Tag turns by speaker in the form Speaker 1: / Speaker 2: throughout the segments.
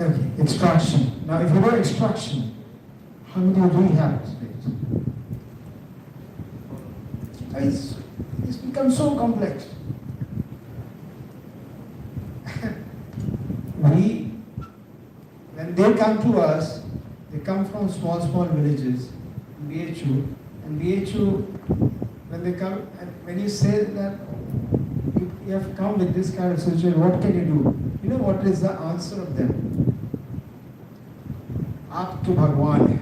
Speaker 1: Okay, extraction. Now, if you do extraction, how many rehab states? It's become so complex. When they come to us, they come from small villages, BHU, and BHU, when they come, and when you say that you have come with this kind of situation, what can you do? You know what is the answer of them? आप तो भगवान है,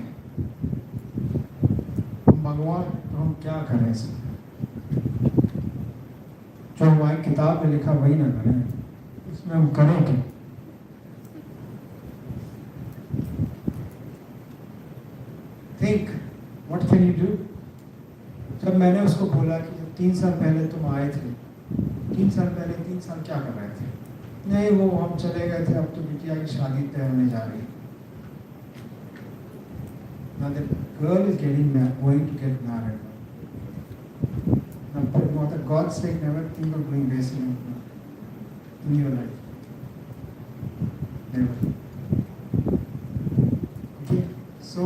Speaker 1: भगवान हम क्या करें इसमें? जो हमारी किताब में लिखा वही ना करें, इसमें हम करें क्या? Think, what can you do? जब मैंने उसको बोला कि जब 3 साल पहले तुम आए थे, 3 साल पहले 3 साल क्या कर रहे थे? नहीं, वो हम चले गए थे, अब तो बिटिया की शादी तय होने जा रही है. Now the girl is going to get married. Now, for God's sake, never think of doing this in your life. Never. Okay. So,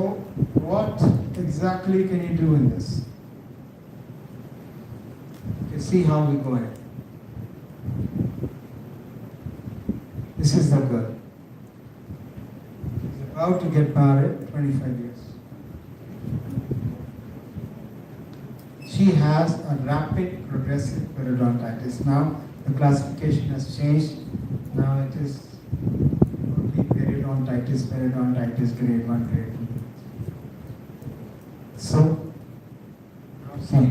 Speaker 1: what exactly can you do in this? Okay, see how we go ahead. This is the girl. She's about to get married, 25 years. She has a rapid progressive periodontitis. Now the classification has changed. Now it is only periodontitis grade 1, grade 2. So, now see,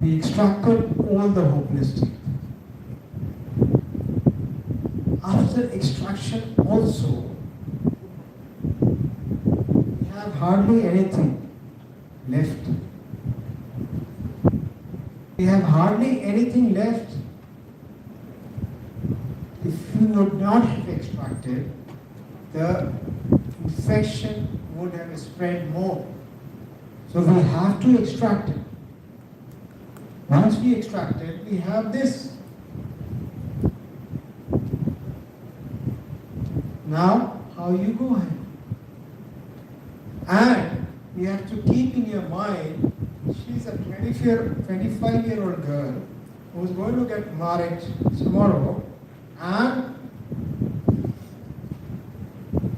Speaker 1: we extracted all the hopeless teeth. After extraction also, we have hardly anything left. We have hardly anything left. If you would not have extracted, the infection would have spread more. So we have to extract it. Once we extract it, we have this. Now, how you go ahead? And you have to keep in your mind, she's a 25-year-old girl who's going to get married tomorrow, and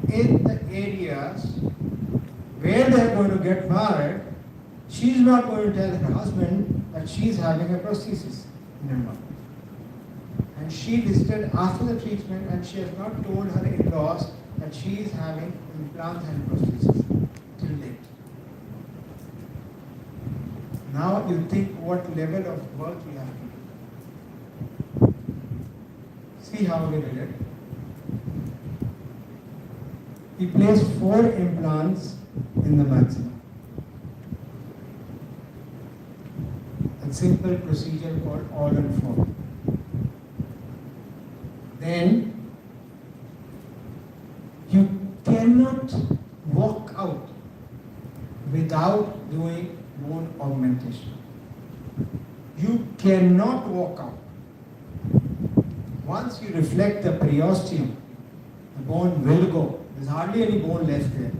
Speaker 1: in the areas where they're going to get married, she's not going to tell her husband that she's having a prosthesis in her mouth. And she visited after the treatment, and she has not told her in-laws that she is having implants and prosthesis till date. Now you think what level of work we have to do. See how we did it. We placed 4 implants in the maximum. A simple procedure called all-on-4. Then you cannot walk out without doing bone augmentation. You cannot walk out. Once you reflect the periosteum, the bone will go. There's hardly any bone left there.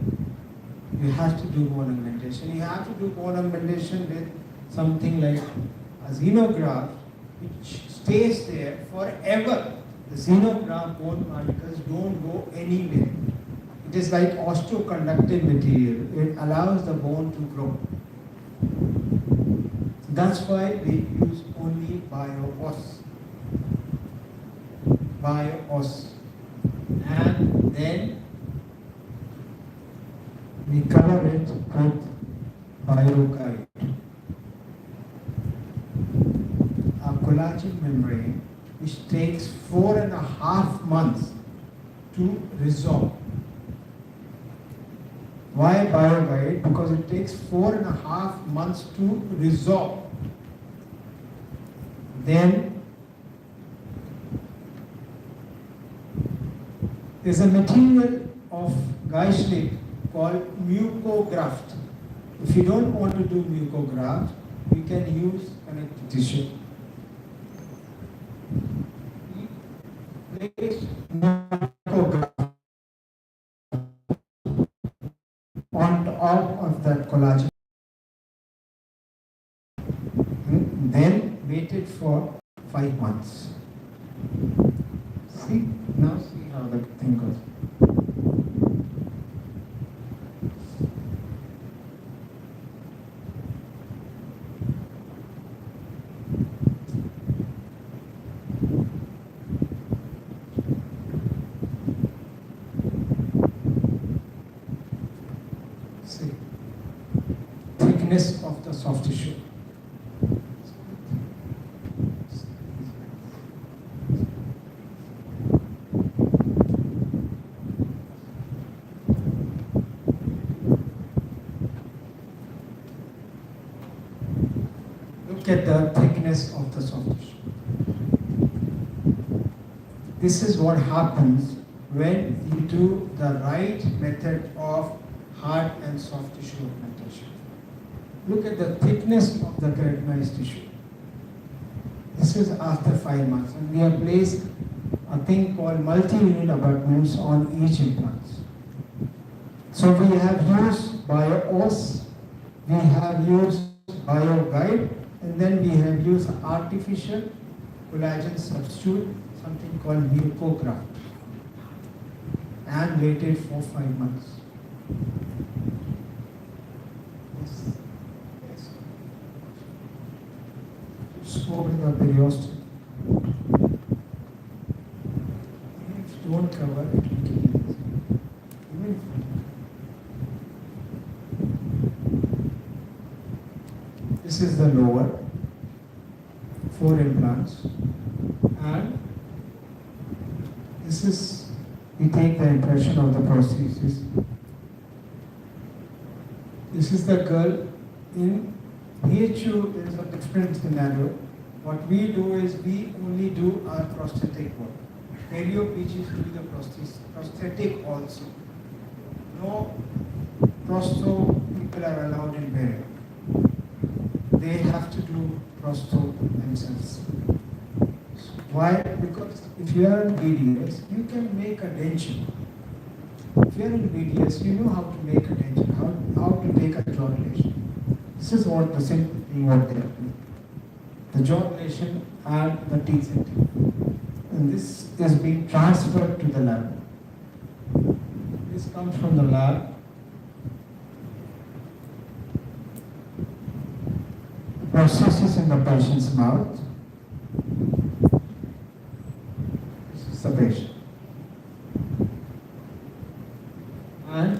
Speaker 1: You have to do bone augmentation. You have to do bone augmentation with something like a xenograft, which stays there forever. The xenograft bone particles don't go anywhere. It is like osteoconductive material. It allows the bone to grow. That's why we use only bio-os. And then we cover it with biocide. A collagen membrane which takes 4.5 months to resolve. Why BioGuide? Because it takes 4.5 months to resolve. Then there's a material of Geischlik called mucograft. If you don't want to do mucograft, you can use connective tissue. We place on top of that collagen. Then waited for 5 months. See, now see how the thing goes. See, thickness of the soft tissue. Look at the thickness of the soft tissue. This is what happens when you do the right method of hard and soft tissue augmentation. Look at the thickness of the keratinized tissue. This is after 5 months, and we have placed a thing called multi-unit abutments on each implant. So we have used BioOS, we have used BioGuide, and then we have used artificial collagen substitute, something called mucograft, and waited for 5 months. Yes. Yes. Scope in the periosteum. Even if you don't cover it, will kill you. Even if this is the lower 4 implants, and this is, we take the impression of the prosthesis. This is the girl. In PHU, there is a different scenario. What we do is we only do our prosthetic work. Perio PGs do the prosthetic also. No prosto people are allowed in perio. They have to do prosto themselves. Why? Because if you are in BDS, you can make a denture. If you are in BDS, you know how to make a denture, how to take a jaw relation. This is what the simple thing what they are doing. The jaw relation and the teeth setting. And this is being transferred to the lab. This comes from the lab. Prosthesis in the patient's mouth. This is the patient. And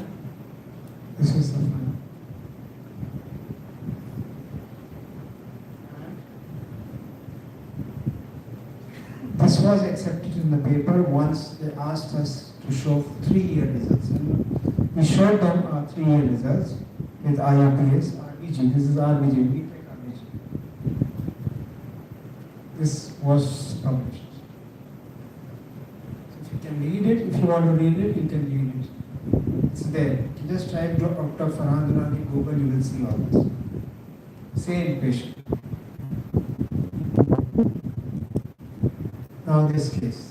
Speaker 1: this is the final. This was accepted in the paper once they asked us to show 3-year results. And we showed them our 3-year results with IOPS, RBG. This is RBG. We take RBG. This was published. So if you can read it, if you want to read it, you can read it. It's there. You just type Dr. Farhan in Google, you will see all this. Same patient. Now this case.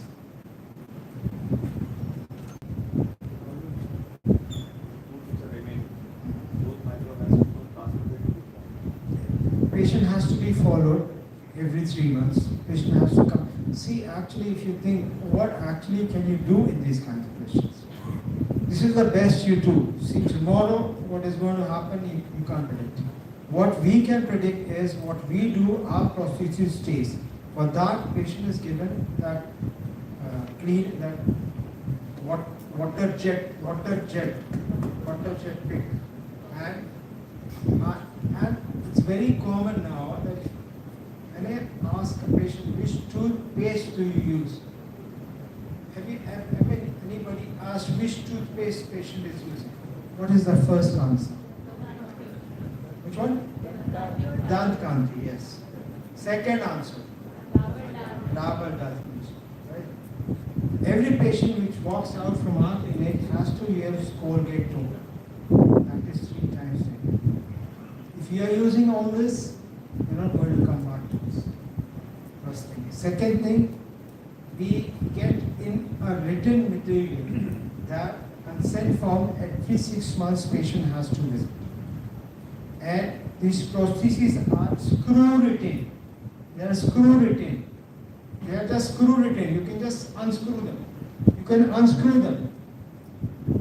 Speaker 1: Patient has to be followed every 3 months. Patient has to come. See, actually, if you think, what actually can you do in these kinds of patients? This is the best you do. See, tomorrow, what is going to happen, you can't predict. What we can predict is what we do, our prosthesis stays. For that, patient is given that clean, that water jet pick. And it's very common now that when I ask a patient, which toothpaste do you use? Have anybody asked which toothpaste patient is using? What is the first answer? Which one? Dant Kanti, yes. Second answer? Dabur Dant. Right? Every patient which walks out from our clinic has to use Colgate toner. That is 3 times a day. If you are using all this, you're not going to come back to us. First thing. Second thing, we get in a a written material that consent form every 6 months patient has to visit. And these prostheses are screw retained. They are screw retained. They are just screw retained. You can just unscrew them. You can unscrew them.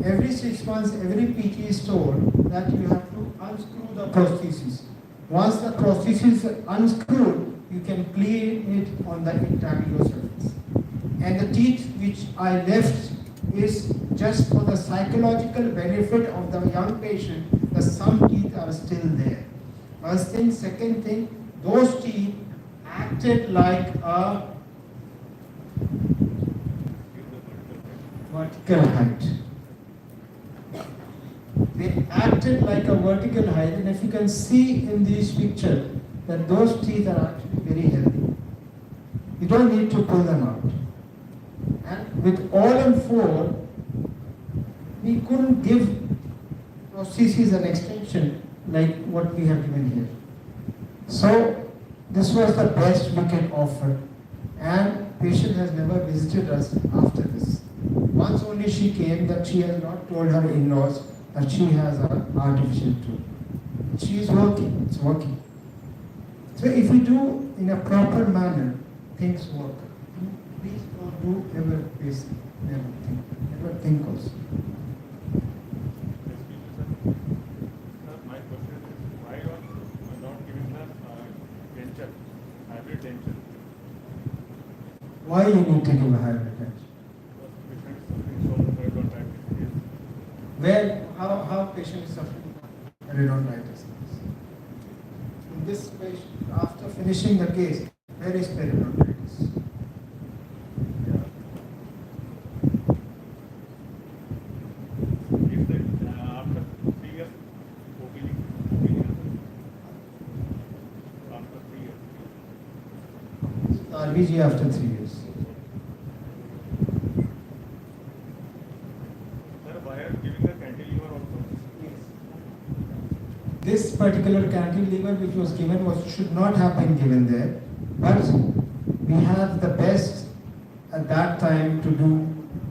Speaker 1: Every 6 months, every PT is told that you have to unscrew the prosthesis. Once the prosthesis is unscrewed, you can clean it on the intaglio surface. And the teeth which I left is just for the psychological benefit of the young patient, that some teeth are still there. First thing. Second thing, those teeth acted like a vertical height. They acted like a vertical height, and if you can see in this picture that those teeth are actually very healthy. You don't need to pull them out. And with all in four, we couldn't give prosthesis an extension like what we have given here. So this was the best we can offer, and patient has never visited us after this. Once only she came that she has not told her in-laws that she has an artificial tooth. She is working, it's working. So if we do in a proper manner, things work. Please don't do ever basic, never think also.
Speaker 2: My question is, why not giving the denture, hybrid denture?
Speaker 1: Why you need to give a hybrid denture? Where, how patient is suffering from periodontitis? In this patient, after finishing the case, where is periodontitis?
Speaker 2: After 3 years, after 3 years.
Speaker 1: RBG after 3 years. This particular cantilever which was given should not have been given there, but we have the best at that time to do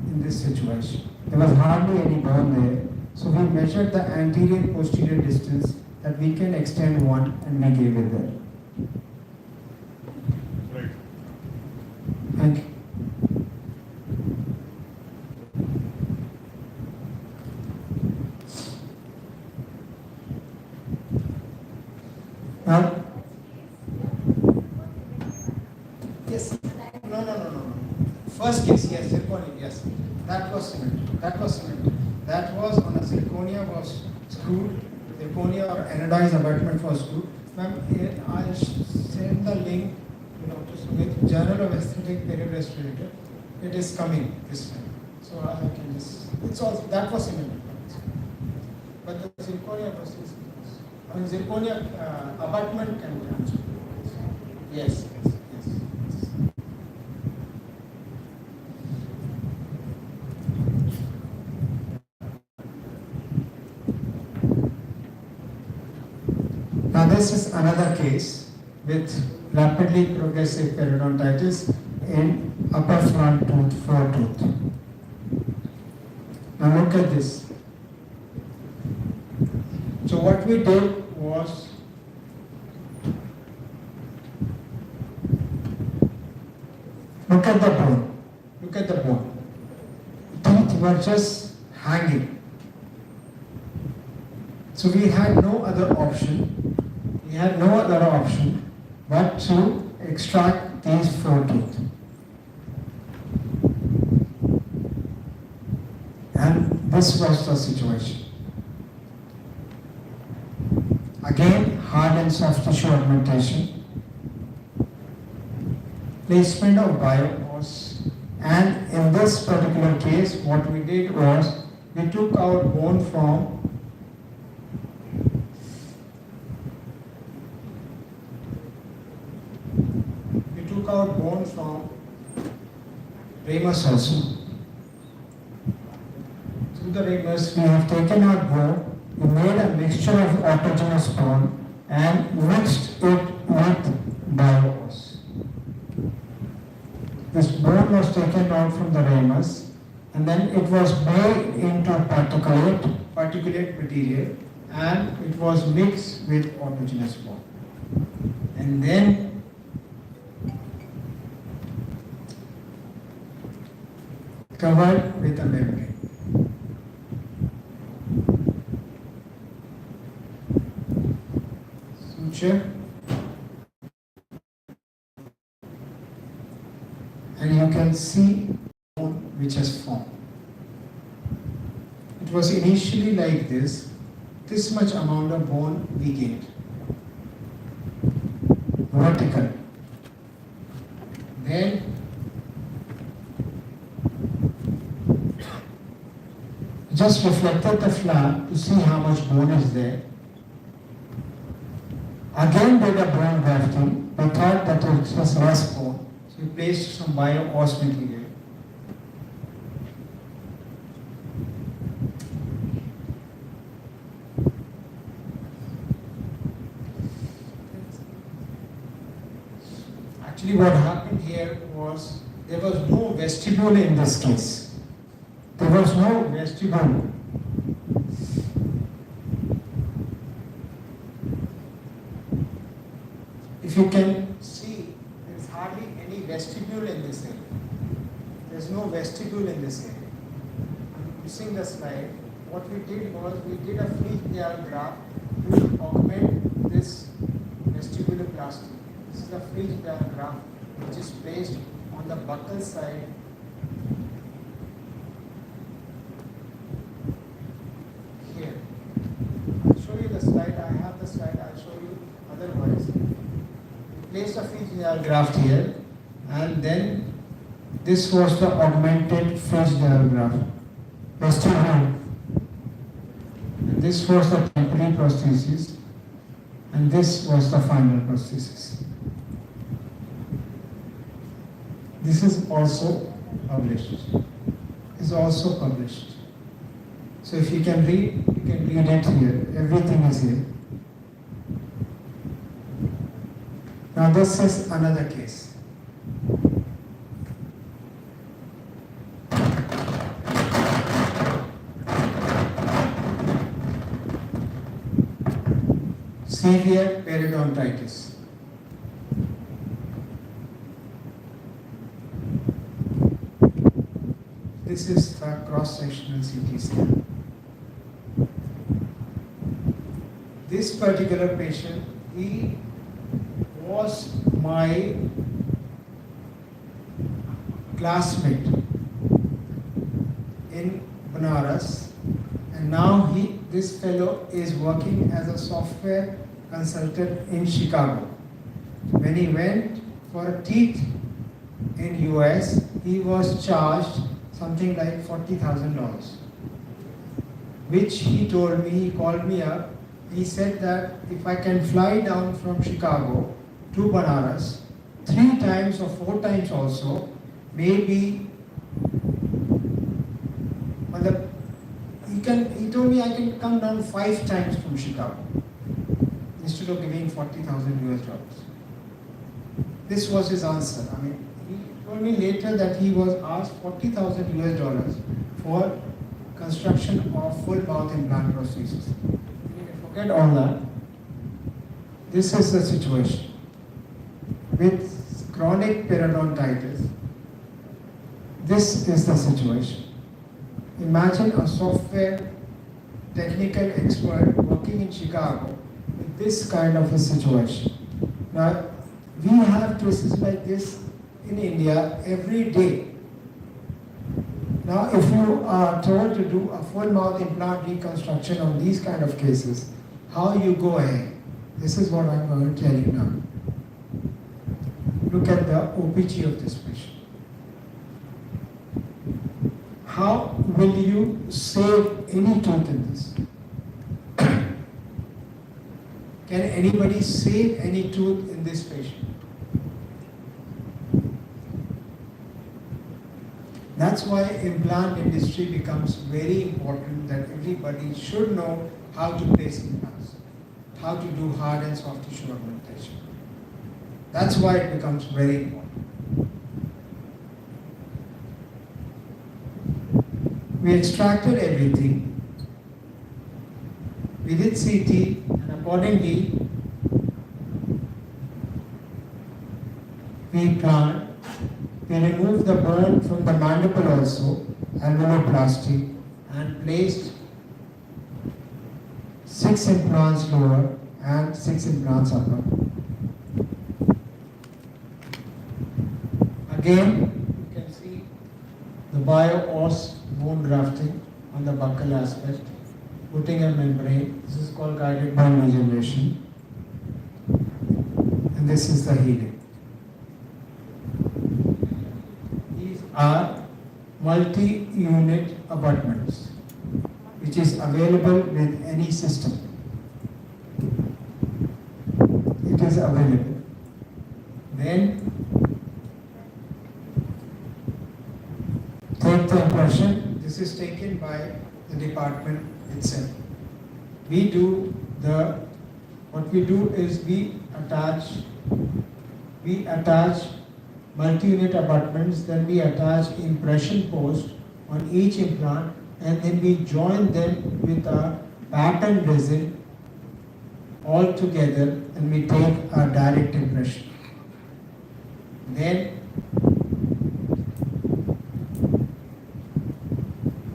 Speaker 1: in this situation. There was hardly any bone there, so we measured the anterior posterior distance that we can extend one, and we gave it there.
Speaker 2: Right.
Speaker 1: Thank you. Now, yes. No. First case, yes, zirconia, yes. That was cement. That was on a zirconia was screwed. Zirconia or anodized abutment was screwed. Ma'am, I'll send the link, with Journal of Aesthetic Period Restorator. It is coming this time. So I can just, it's also, that was cement. But the zirconia was zirconia abutment can be answered. Yes. Now this is another case with rapidly progressive periodontitis in upper front tooth, foretooth. Now look at this. So what we did was look at the bone. Look at the bone. Teeth were just hanging. So we had no other option. But to extract these four teeth. And this was the situation. Again, hard and soft tissue augmentation, placement of biopores, and in this particular case, what we did was we took out bone from ramus also. Through the ramus, we have taken out bone, we made a mixture of autogenous bone and mixed it with biopores. This bone was taken out from the ramus and then it was made into particulate material, and it was mixed with autogenous bone. And then covered with a membrane. Suture. And you can see bone which has formed. It was initially like this much amount of bone we gained. Vertical. Then just reflected the flap to see how much bone is there. Again did a bone grafting. We thought that it was less bone. So we placed some bio-os material. Actually what happened here was there was no vestibule in this case. There was no vestibule. If you can see, there is hardly any vestibule in this area. There is no vestibule in this area. I'm missing the slide. What we did was we did a freeze graft to augment this vestibuloplasty. This is the freeze graft which is placed on the buccal side. Here. I'll show you the slide. I have the slide. I'll show you otherwise. We placed a freeze graft here, and then this was the augmented freeze graft. Vestibule. And this was the temporary prosthesis, and this was the final prosthesis. This is also published. Is also published. So if you can read, you can read it here. Everything is here. Now this is another case. Severe periodontitis. This is the cross-sectional CT scan. This particular patient, he was my classmate in Banaras, and now this fellow is working as a software consultant in Chicago. When he went for teeth in US, he was charged something like $40,000, which he told me, he called me up, he said that if I can fly down from Chicago to Banaras 3 times or 4 times also, maybe, he told me I can come down 5 times from Chicago instead of giving $40,000. This was his answer. I mean, he told me later that he was asked $40,000 for construction of full mouth implant prosthesis. Forget all that. This is the situation. With chronic periodontitis, this is the situation. Imagine a software technical expert working in Chicago with this kind of a situation. Now, we have cases like this in India every day. Now, if you are told to do a full mouth implant reconstruction on these kind of cases, how you go ahead? This is what I'm going to tell you now. Look at the OPG of this patient. How will you save any tooth in this? Can anybody save any tooth in this patient? That's why implant industry becomes very important, that everybody should know how to place implants, how to do hard and soft tissue augmentation. That's why it becomes very important. We extracted everything. We did CT, and accordingly, we planned. We removed the bone from the mandible also, alveoloplasty, and placed 6 implants lower and 6 implants upper. Again, you can see the bio-os bone grafting on the buccal aspect, putting a membrane. This is called guided bone regeneration. And this is the healing. These are multi-unit abutments, which is available with any system. It is available. Then take the impression. This is taken by the department itself. What we do is we attach multi-unit abutments, then we attach impression post on each implant, and then we join them with a pattern resin all together, and we take a direct impression. Then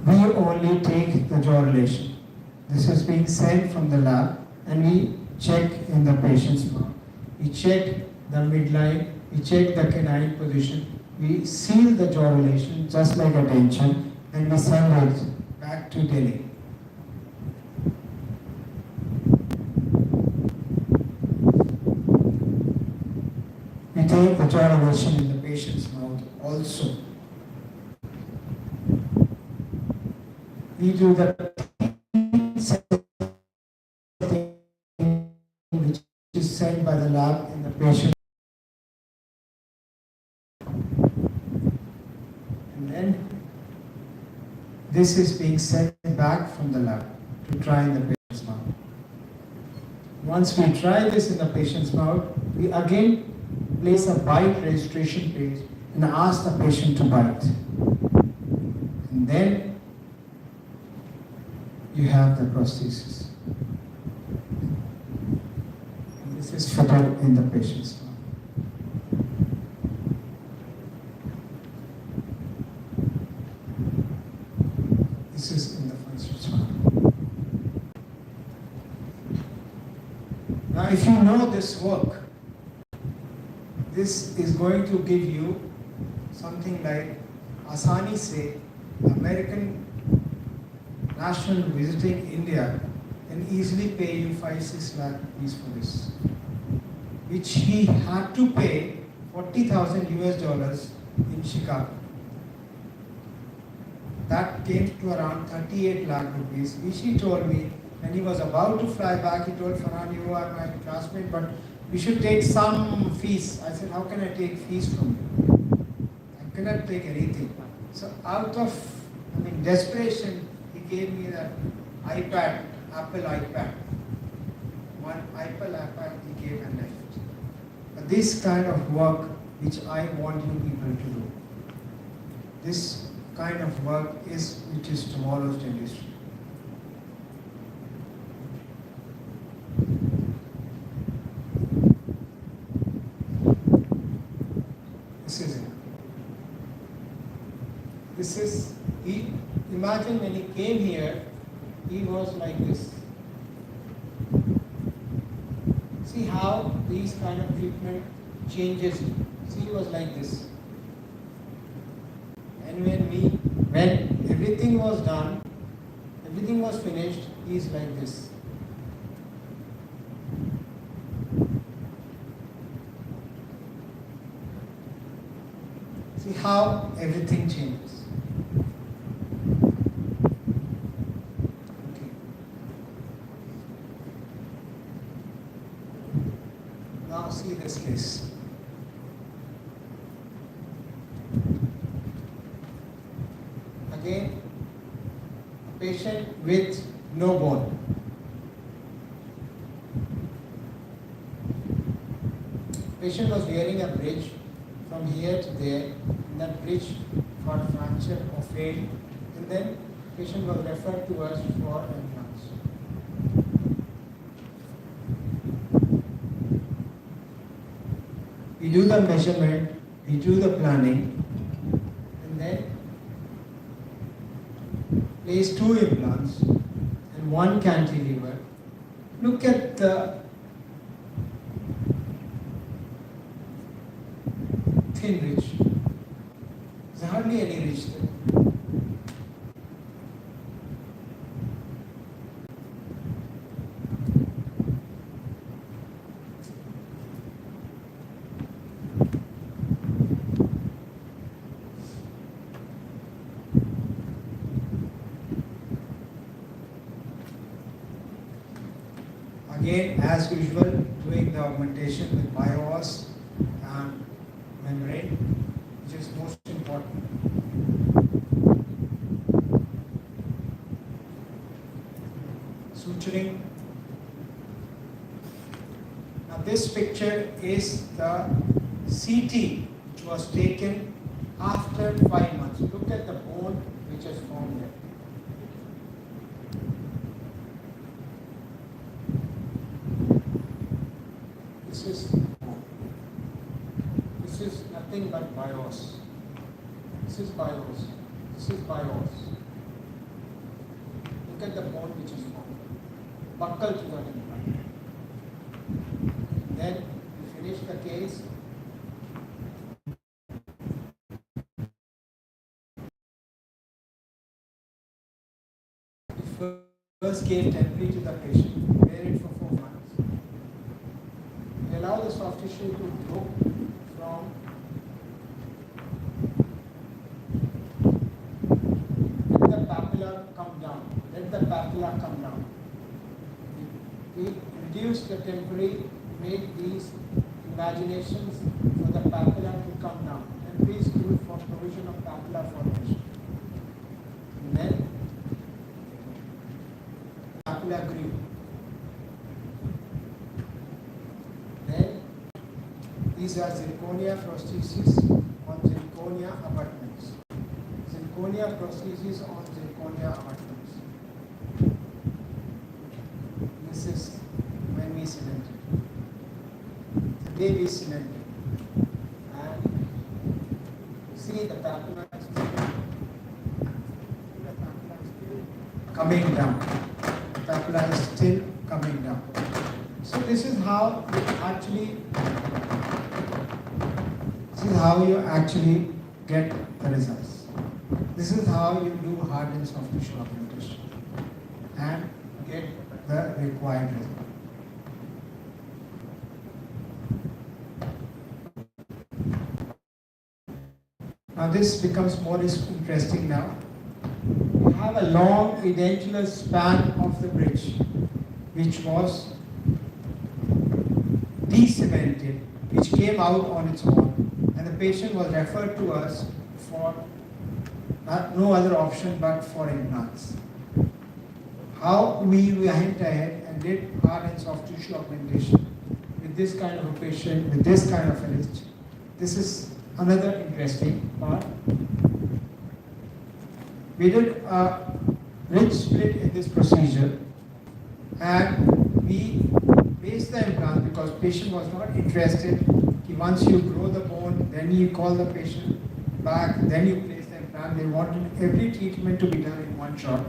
Speaker 1: we only take the jaw relation. This is being sent from the lab, and we check in the patient's mouth. We check the midline, we check the canine position, we seal the jaw relation just like a denture, and we send it back to Delhi. We take the jaw relation in the patient's mouth also. We do the which is sent by the lab in the patient. And then this is being sent back from the lab to try in the patient's mouth. Once we try this in the patient's mouth, we again place a bite registration page and ask the patient to bite. And then you have the prosthesis. And this is fitted in the patient's mouth. This is in the patient's mouth. Now, if you know this work, this is going to give you something like Asani se American national visiting India can easily pay you 5-6 lakh rupees for this, which he had to pay $40,000 in Chicago. That came to around 38 lakh rupees, which he told me when he was about to fly back. He told Farhan, you are my classmate, but we should take some fees. I said, how can I take fees from you? I cannot take anything. So out of desperation, he gave me that iPad, Apple iPad. One Apple iPad he gave and left. But this kind of work which I want you people to do. This kind of work which is tomorrow's dentistry. This is, imagine when he came here, he was like this. See how these kind of treatment changes you. See, he was like this. And when everything was done, everything was finished, he is like this. See how everything changes. Okay. Now see this case. Again, a patient with no bone. Patient was wearing a bridge from here to there, and that bridge got fractured or failed, and then Patient was referred to us for implants. We do the measurement, we do the planning, and then place 2 implants and 1 cantilever. Look at the thin ridge. There's hardly any ridge there. Again, as usual, doing the augmentation with BIOS and membrane, which is most important. Suturing. Now this picture is the CT which was taken after 5 months. Look at the bone which is formed there. This is nothing but BIOS. This is BIOS. This is BIOS. Look at the bone which is formed. Buccal to the implant. Then you finish the case. You first gave temporary to the patient. Wear it for 4 months. You allow the soft tissue to grow from let the papilla come down. Let the papilla come down. We reduce the temporary, make these imaginations for the papilla to come down. And please do for provision of papilla formation. And then papilla grew. These are zirconia prostheses on zirconia abutments. Zirconia prostheses on zirconia abutments. This is when we cemented. The day we cemented. And see the papilla is coming down. The papilla is still coming down. So this is how you actually get the results. This is how you do hard and soft tissue augmentation and get the required result. Now this becomes more interesting now. We have a long edentulous span of the bridge which was de-cemented, which came out on its own. And the patient was referred to us for no other option but for implants. How we went ahead and did hard and soft tissue augmentation with this kind of a patient, with this kind of a ridge. This is another interesting part. We did a ridge split in this procedure and we placed the implant because patient was not interested. Once you grow the bone, then you call the patient back, then you place the implant. They wanted every treatment to be done in one shot.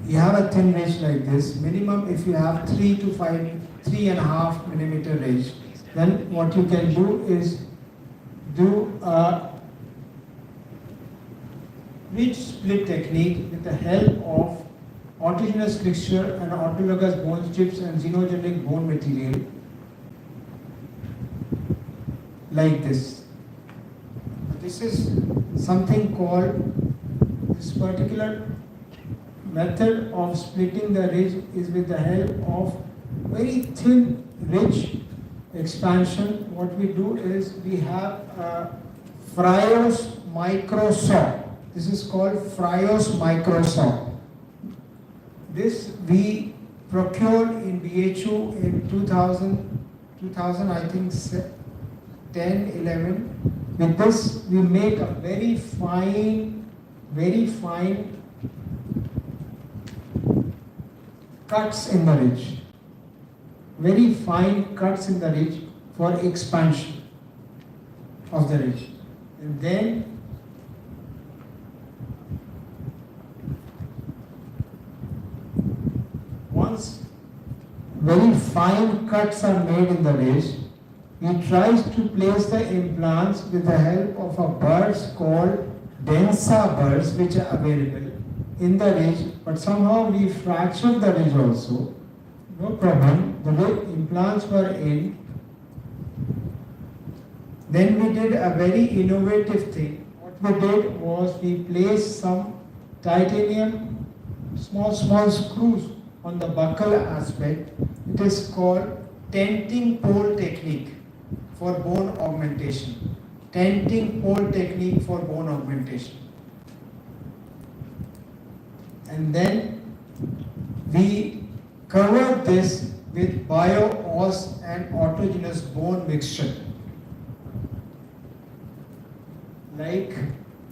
Speaker 1: You have a thin ridge like this. Minimum, if you have 3.5 millimeter ridge, then what you can do is do a ridge split technique with the help of autogenous fixture and autologous bone strips and xenogenic bone material. Like this. This is something called, this particular method of splitting the ridge is with the help of very thin ridge expansion. What we do is we have a Fryos micro saw. This is called Fryos micro saw. This we procured in BHU in 2000 I think 10, 11. With this we make a very fine very fine cuts in the ridge. Very fine cuts in the ridge for expansion of the ridge. And then once very fine cuts are made in the ridge, he tries to place the implants with the help of a burrs called densa burrs which are available in the ridge, but somehow we fractured the ridge also. No problem. The way implants were in, then we did a very innovative thing. What we did was we placed some titanium small screws on the buccal aspect. It is called tenting pole technique for bone augmentation. Tenting pole technique for bone augmentation. And then we covered this with bio-os and autogenous bone mixture. Like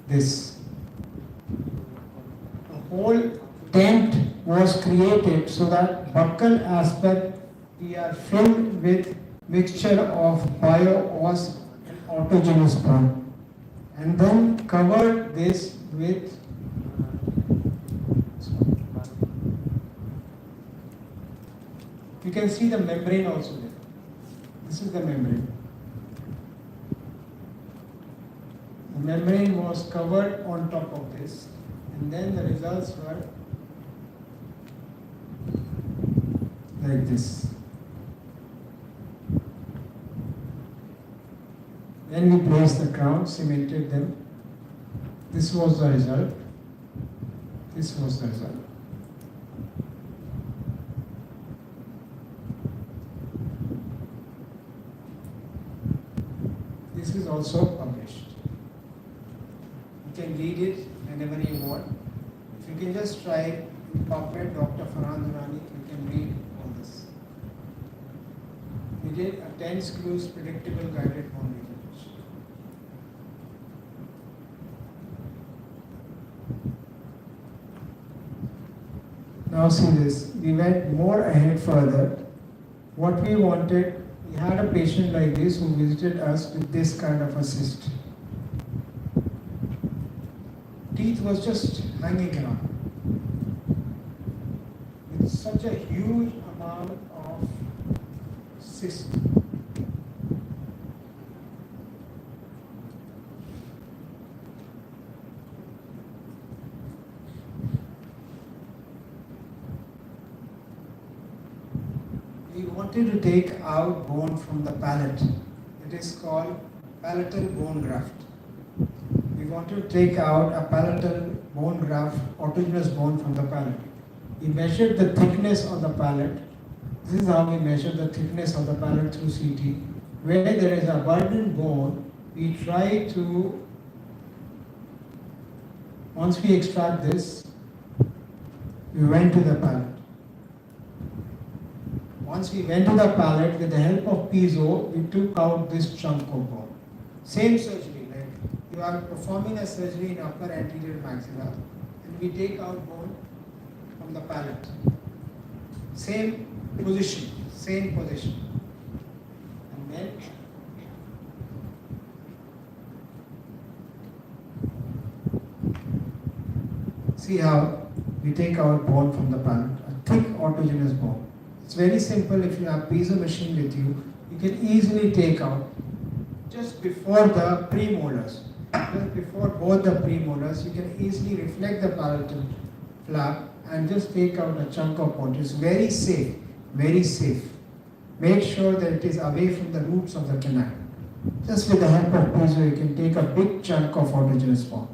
Speaker 1: this. A whole tent was created so that buccal aspect we are filled with mixture of bio-os and autogenous bone. And then covered this with you can see the membrane also there. This is the membrane. The membrane was covered on top of this, and then the results were like this. Then we placed the crown, cemented them. This was the result. This was the result. This is also published. You can read it whenever you want. If you can just try PubMed, Dr. Farhan Durrani, you can read all this. We did a 10 screws predictable guided bone regeneration. Now see this, we went more ahead further. What we wanted, we had a patient like this who visited us with this kind of a cyst. Teeth was just hanging around with such a huge amount of cyst. We wanted to take out bone from the palate. It is called palatal bone graft. We wanted to take out a palatal bone graft, autogenous bone from the palate. We measured the thickness of the palate. This is how we measure the thickness of the palate through CT. Where there is abundant bone, we try to, once we extract this, we went to the palate. Once we went to the palate, with the help of piezo, we took out this chunk of bone. Same surgery, like you are performing a surgery in upper anterior maxilla, and we take out bone from the palate. Same position. And then see how we take out bone from the palate, a thick autogenous bone. It's very simple. If you have piezo machine with you, you can easily take out just before the premolars. Just before both the premolars, you can easily reflect the palatal flap and just take out a chunk of bone. It's very safe, very safe. Make sure that it is away from the roots of the canal. Just with the help of piezo, you can take a big chunk of autogenous bone.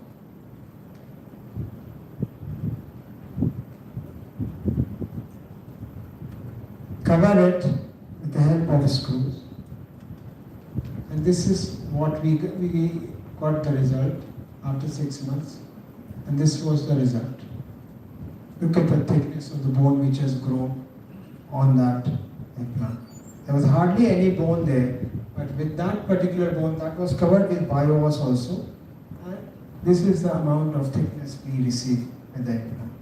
Speaker 1: Cover it with the help of screws, and this is what we got the result after 6 months, and this was the result. Look at the thickness of the bone which has grown on that implant. There was hardly any bone there, but with that particular bone that was covered with bio-os also, and this is the amount of thickness he received at the implant.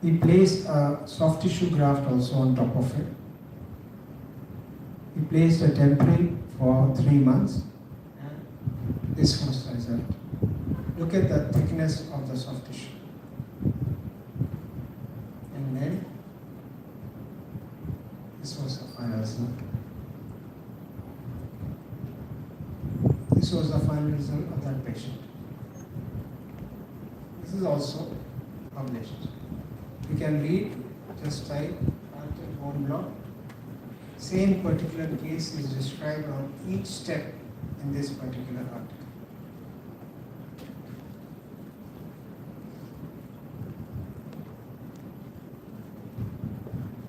Speaker 1: He placed a soft tissue graft also on top of it. He placed a temporary for 3 months, and this was the result. Look at the thickness of the soft tissue. And then this was the final result. This was the final result of that patient. This is also published. You can read, just type fractured bone block. Same particular case is described on each step in this particular article.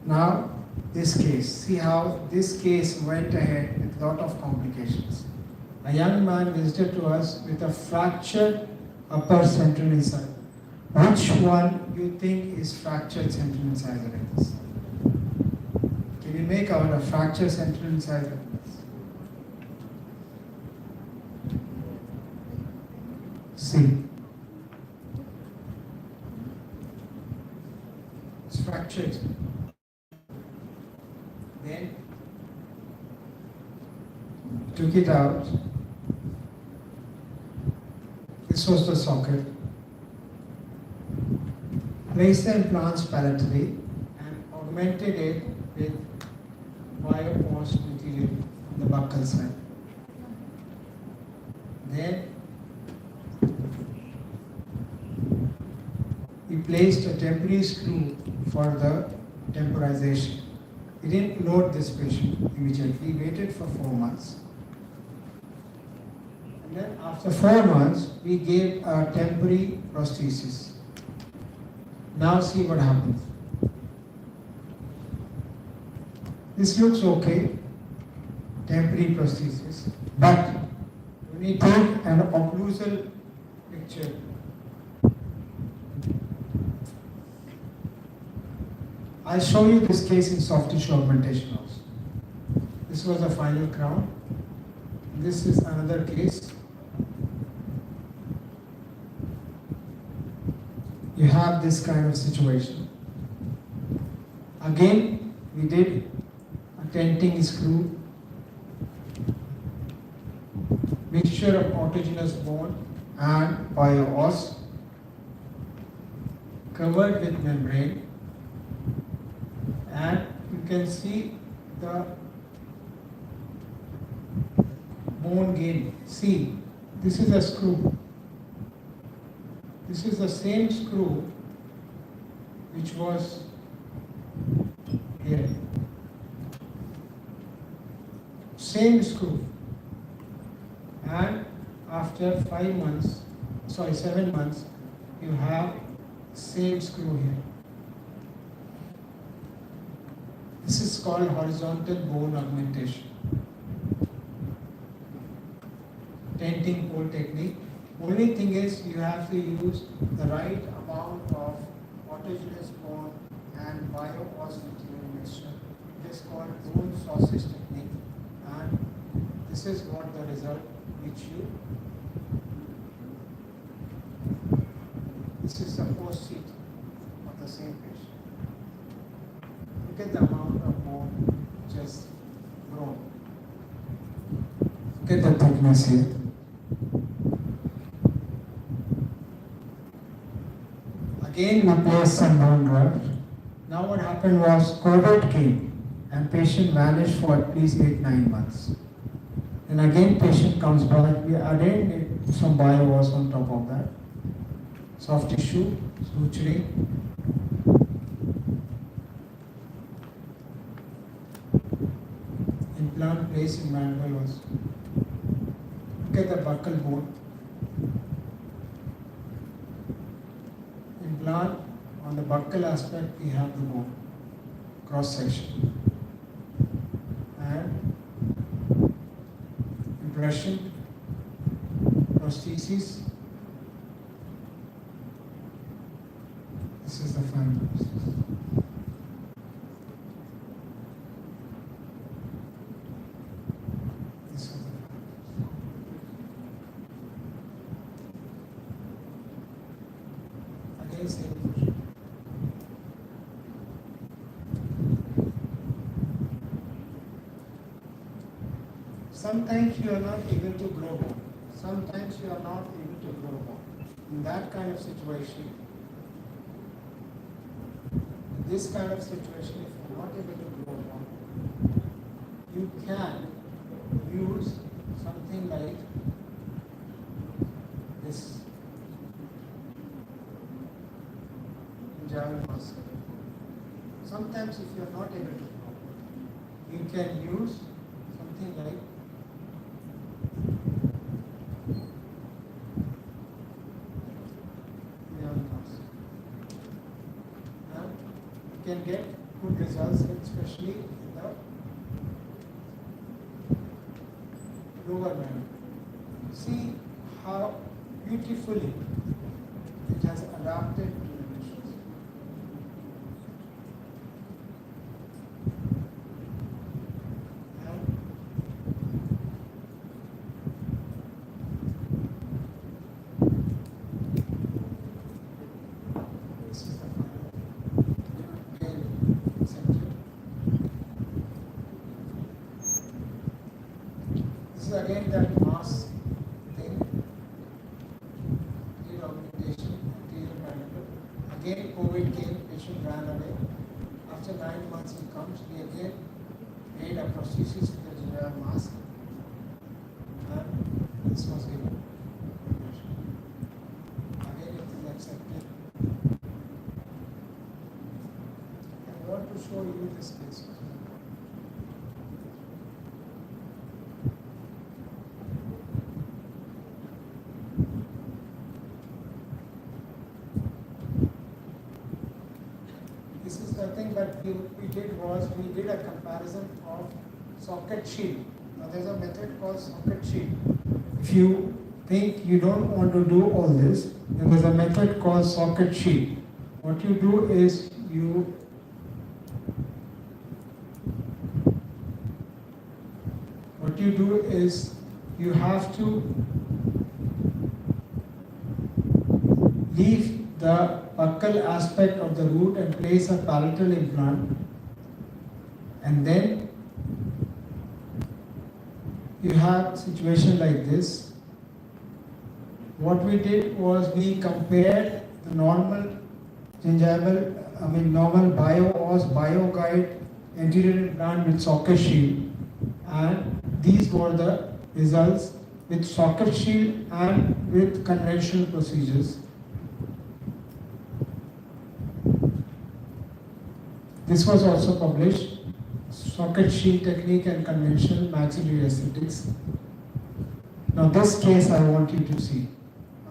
Speaker 1: Now, this case, see how this case went ahead with a lot of complications. A young man visited to us with a fractured upper central incisor. Which one you think is fractured central incisor? Can you make out a fractured central incisor? See. It's fractured. Then took it out. This was the socket. Placed the implants palatally and augmented it with bioporous material on the buccal side. Then he placed a temporary screw for the temporization. He didn't load this patient immediately. He waited for 4 months. And then after 4 months, we gave a temporary prosthesis. Now see what happens. This looks okay, temporary prosthesis, but when we take an occlusal picture, I'll show you this case in soft tissue augmentation also. This was the final crown. This is another case. You have this kind of situation. Again, we did a tenting screw, mixture of autogenous bone and bioos, covered with membrane, and you can see the bone gain. See, this is a screw. This is the same screw which was here. Same screw. And after 7 months, you have same screw here. This is called horizontal bone augmentation. Tenting pole technique. Only thing is you have to use the right amount of autogenous bone and bioos material mixture. It is called bone sausage technique, and this is what the result which you. This is the post sheet of the same patient. Look at the amount of bone just grown. Look at the thickness here. Again, we placed some bone graft. Now what happened was COVID came and patient vanished for at least 8-9 months. And again patient comes back. We again did some biowas on top of that. Soft tissue, suturing. Implant placed in mandible also. Look at the buccal bone. Implant on the buccal aspect, we have the bone, cross section. And impression, prosthesis. This is the final prosthesis. This Sometimes you are not able to grow bone. Sometimes you are not able to grow bone. In that kind of situation, this kind of situation, if you are not able to grow bone, you can use something like this gingival muscle. Sometimes if you are not able to grow, you can use something like gingival muscle. And you can get good results, especially in the lower mandible. See how beautifully it has adapted to the conditions. And this is the final again center. This is again that mass thing, reorganization, anterior mandible. Again, COVID came, patient ran away. After 9 months he comes, we again made a prosthesis with the gingival mask, and this was given. Again, it is accepted. I want to show you this case. This is the thing that we did was we did a comparison of socket shield. Now there's a method called socket shield. If you think you don't want to do all this, then there's a method called socket shield. What you do is you have to leave the buccal aspect of the root and place a palatal implant, and then you have a situation like this. What we did was we compared the normal normal BioGuide anterior implant with socket shield, and these were the results with socket shield and with conventional procedures. This was also published, socket shield technique and conventional maxillary aesthetics. Now this case I want you to see.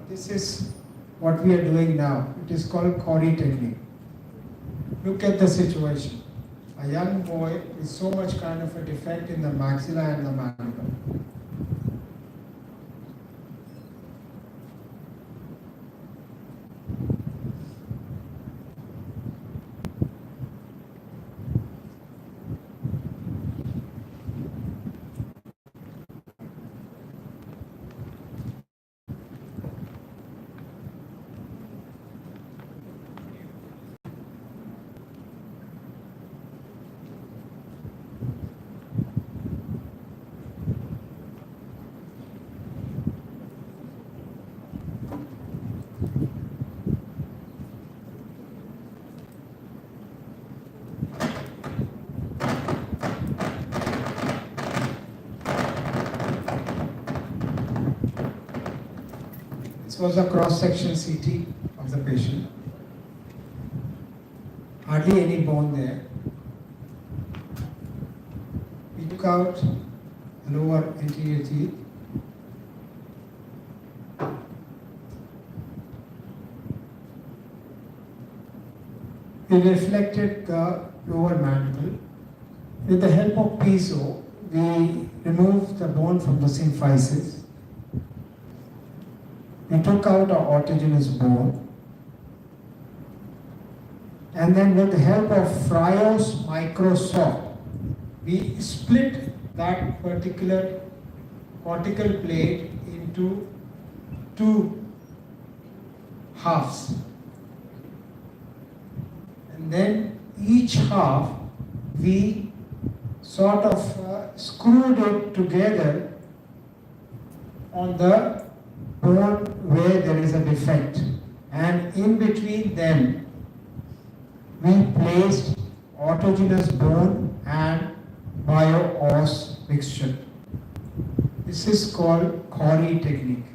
Speaker 1: This is what we are doing now. It is called Corey technique. Look at the situation. A young boy with so much kind of a defect in the maxilla and the mandible. This was a cross-section CT of the patient. Hardly any bone there. We took out the lower anterior teeth. We reflected the lower mandible. With the help of piezo, we removed the bone from the symphysis. We took out our autogenous bone, and then with the help of Fryos microsaw, we split that particular cortical plate into two halves, and then each half we sort of screwed it together on the bone where there is a defect, and in between them we placed autogenous bone and bio-os mixture. This is called Corey technique.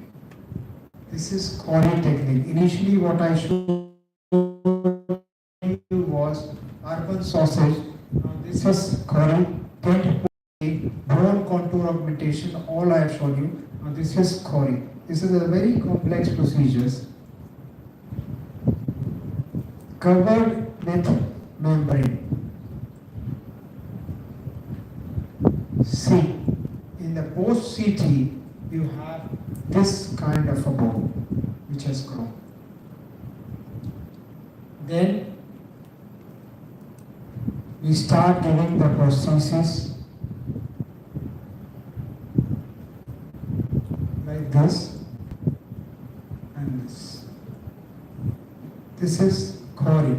Speaker 1: This is Corey technique. Initially what I showed you was urban sausage. Now this is Corey, bone contour augmentation, all I have shown you. Now this is Corey. This is a very complex procedures covered with membrane. See, in the post CT you have this kind of a bone which has grown. Then we start giving the prosthesis like this and this. This is Corey.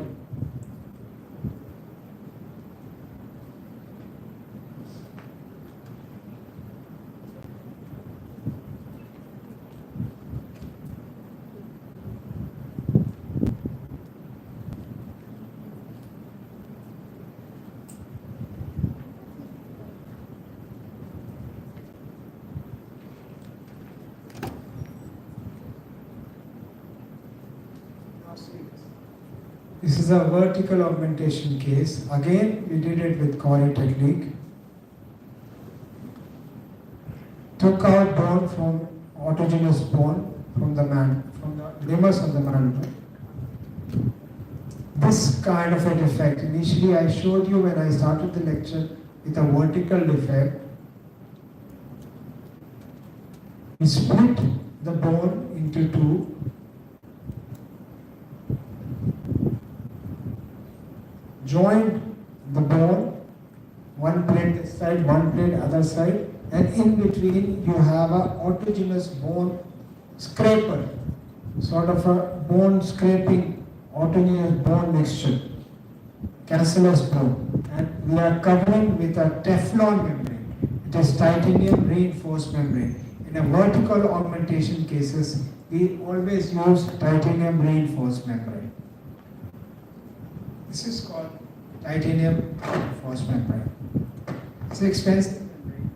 Speaker 1: This is a vertical augmentation case. Again, we did it with Corey technique. Took out bone from autogenous bone from the lemurs of the man. This kind of a defect. Initially, I showed you when I started the lecture with a vertical defect. We split the bone into two. Joined the bone, one plate this side, one plate other side, and in between you have a autogenous bone scraper, sort of a bone scraping autogenous bone mixture, cancellous bone, and we are covering with a Teflon membrane. It is titanium reinforced membrane. In a vertical augmentation cases, we always use titanium reinforced membrane. This is called titanium reinforced membrane. It's expensive membrane.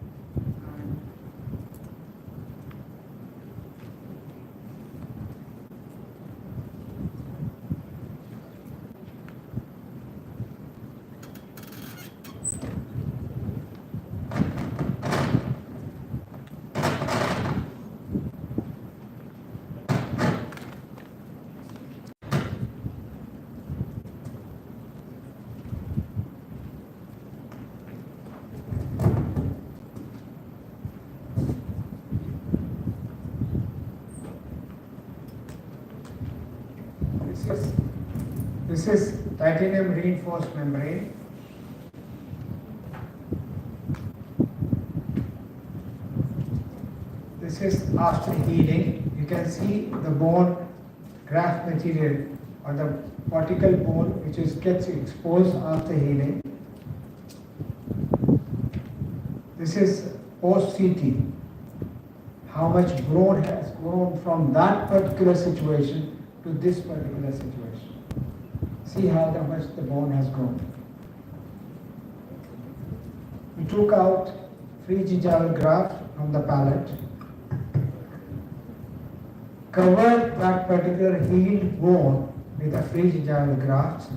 Speaker 1: This is titanium reinforced membrane. This is after healing. You can see the bone graft material or the cortical bone which gets exposed after healing. This is post CT. How much bone has grown from that particular situation to this particular situation. See how much the bone has grown. We took out free gingival graft from the palate, covered that particular healed bone with a free gingival graft.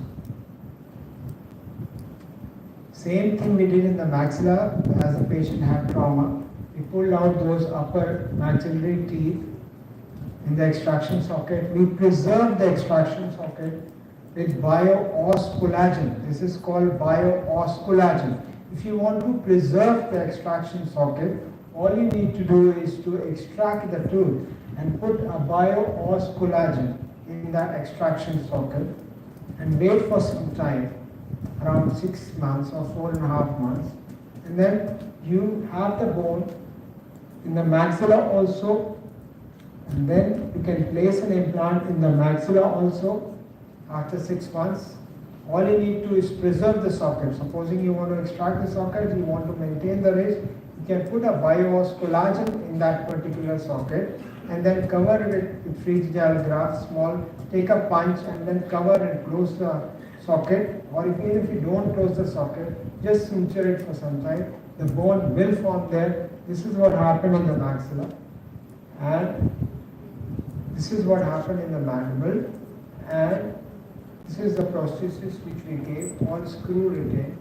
Speaker 1: Same thing we did in the maxilla as the patient had trauma. We pulled out those upper maxillary teeth in the extraction socket. We preserved the extraction socket with bio-os collagen. This is called bio-os collagen. If you want to preserve the extraction socket, all you need to do is to extract the tooth and put a bio-os collagen in that extraction socket and wait for some time, around 6 months or 4.5 months, and then you have the bone in the maxilla also, and then you can place an implant in the maxilla also after 6 months All you need to is preserve the socket. Supposing you want to extract the socket, you want to maintain the ridge, you can put a bio-os collagen in that particular socket and then cover it with freeze gel graft small, take a punch and then cover and close the socket, or even if you don't close the socket, just suture it for some time. The bone will form there. This is what happened in the maxilla, and this is what happened in the mandible, and this is the prosthesis which we gave, all screw retained.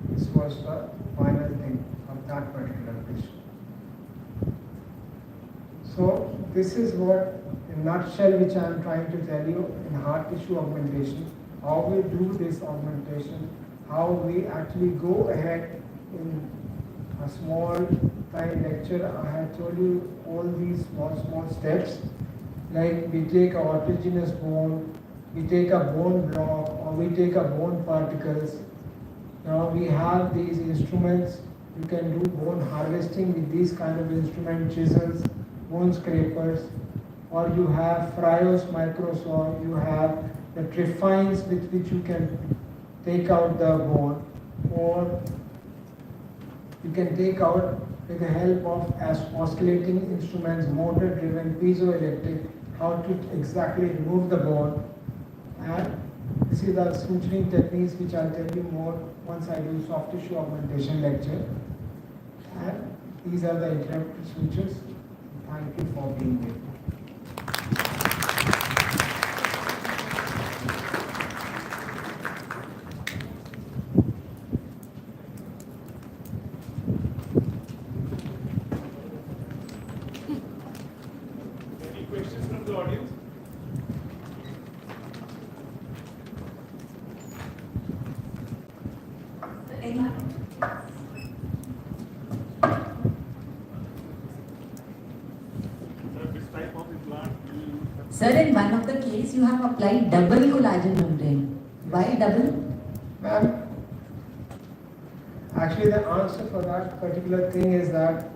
Speaker 1: This was the final thing of that particular patient. So this is what, in a nutshell, which I am trying to tell you in heart tissue augmentation, how we do this augmentation, how we actually go ahead in a small time lecture. I have told you all these small steps. Like we take a autogenous bone, we take a bone block, or we take a bone particles. Now we have these instruments. You can do bone harvesting with these kind of instrument, chisels, bone scrapers, or you have Fryos microsaw, you have the trifines with which you can take out the bone, or you can take out with the help of oscillating instruments, motor driven, piezoelectric, how to exactly remove the bone. And this is the suturing techniques which I'll tell you more once I do soft tissue augmentation lecture. And these are the interrupted sutures. Thank you for being here.
Speaker 2: Any questions from the audience? Which type of implant do you use?
Speaker 3: Sir, in one of the case you have applied double collagen membrane. Why double?
Speaker 1: Ma'am, actually the answer for that particular thing is that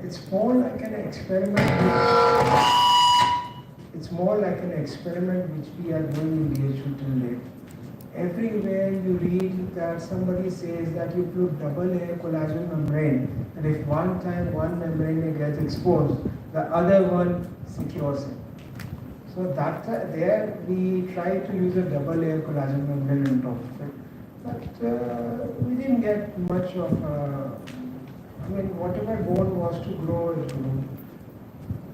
Speaker 1: it's more like an experiment. It's more like an experiment which we are doing in DHU till date. Everywhere you read that somebody says that you put double layer collagen membrane, and if one time one membrane gets exposed, the other one secures it. So that there we try to use a double layer collagen membrane on top of it, but we didn't get much of. Whatever bone was to grow is grown.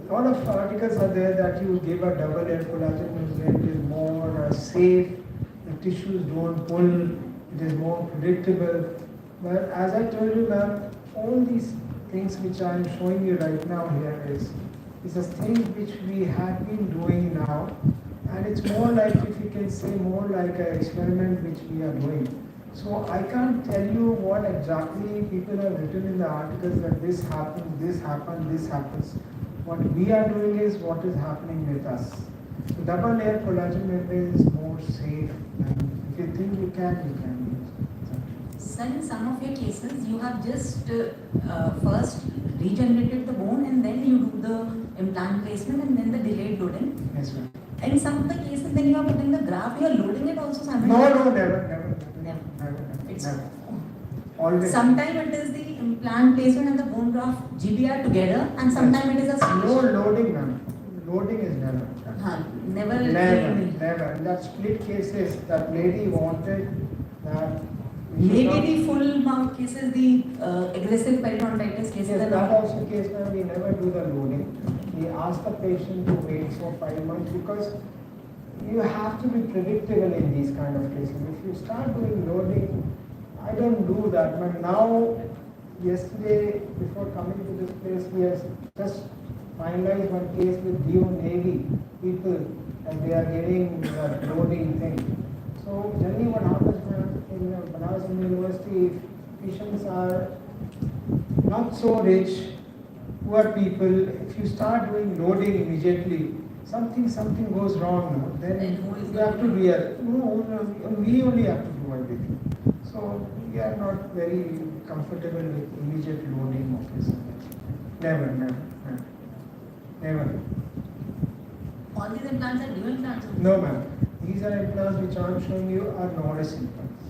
Speaker 1: A lot of articles are there that you give a double layer collagen membrane, it is more safe. The tissues don't pull, it is more predictable. But as I told you, ma'am, all these things which I am showing you right now here is a thing which we have been doing now, and it's more like, if you can say, more like an experiment which we are doing. So I can't tell you what exactly people have written in the articles that this happens, this happens, this happens. What we are doing is what is happening with us. So double layer collagen membrane is more safe, and if you think you can use.
Speaker 3: Sir, in some of your cases you have just first regenerated the bone and then you do the implant placement and then the delayed loading.
Speaker 1: Yes, ma'am.
Speaker 3: In some of the cases when you are putting the graft, you are loading it also simultaneously.
Speaker 1: No, never.
Speaker 3: It's
Speaker 1: Never. Always.
Speaker 3: sometimes it is the implant placement and the bone graft GBR together, and sometimes it is a
Speaker 1: No
Speaker 3: split.
Speaker 1: loading, ma'am. Loading is never done.
Speaker 3: Never.
Speaker 1: Never. In that split cases, that lady wanted that.
Speaker 3: Maybe the full mouth cases, the aggressive periodontitis cases.
Speaker 1: Yes,
Speaker 3: are
Speaker 1: that
Speaker 3: not-
Speaker 1: also case where we never do the loading. We ask the patient to wait for 5 months, because you have to be predictable in these kind of cases. If you start doing loading, I don't do that. But now, yesterday, before coming to this place, we have just finalized one case with DO Navy people, and they are getting that loading thing. So generally what happens in Banaras University, patients are not so rich, poor people. If you start doing loading immediately, something goes wrong now. Then
Speaker 3: who is
Speaker 1: you have to bear. No, we only have to do everything. So we are not very comfortable with immediate loading of this. Never.
Speaker 3: All these implants are dual implants.
Speaker 1: No, ma'am. These these are implants which I am showing you are Norris implants.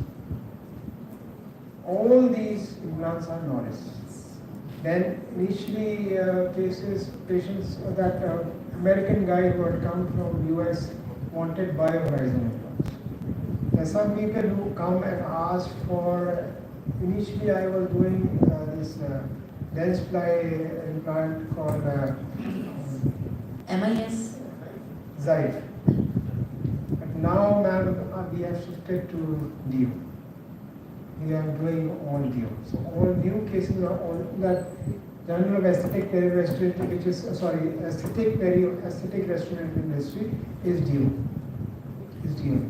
Speaker 1: All these implants are Norris. Then initially patients that American guy who had come from US wanted BioHorizon implants. There are some people who come and ask for, initially I was doing this dense ply implant called
Speaker 3: MIS.
Speaker 1: Zyte. But now, ma'am, we have shifted to DEO. We are doing all DEO. So all new cases are all that Journal of Aesthetic Restorative, which is aesthetic restorative industry is DEO. Is DEO.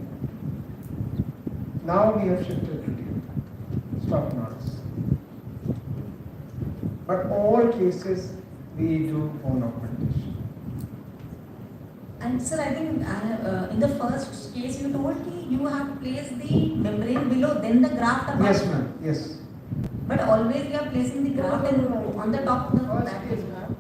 Speaker 1: Now we have shifted to DEO. Stop Norris. But all cases we do bone augmentation.
Speaker 3: And sir, I think in the first case you told me you have placed the membrane below, then the graft above.
Speaker 1: Yes, ma'am. Yes.
Speaker 3: But always we are placing the graft on the top of the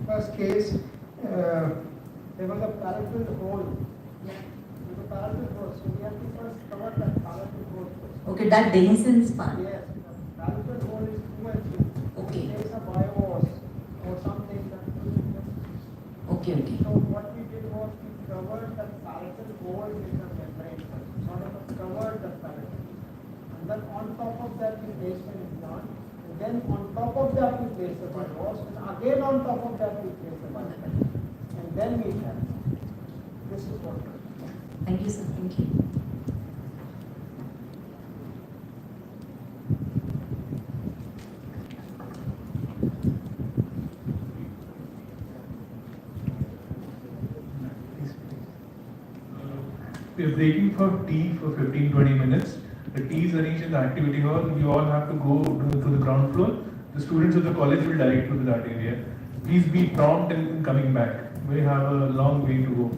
Speaker 1: First case, there was a palatal hole.
Speaker 3: Yeah.
Speaker 1: There was a palatal hole, so we have to first cover that palatal hole first.
Speaker 3: Okay, that Denison's part.
Speaker 1: Yes, the palatal hole is too much.
Speaker 3: Okay.
Speaker 1: There is a bios or something that.
Speaker 3: Okay, okay.
Speaker 1: So what we did was we covered the palatal hole with the membrane first, sort of covered the palatal. And then on top of that we placed an implant. And then on top of that we placed the bios. And again on top of that we placed the bios. And then we have. This is what we're doing.
Speaker 3: Thank you, sir. Thank you.
Speaker 4: We are breaking for tea for 15-20 minutes. The tea is arranged in the activity hall. You all have to go to the ground floor. The students of the college will direct you to that area. Please be prompt in coming back. We have a long way to go.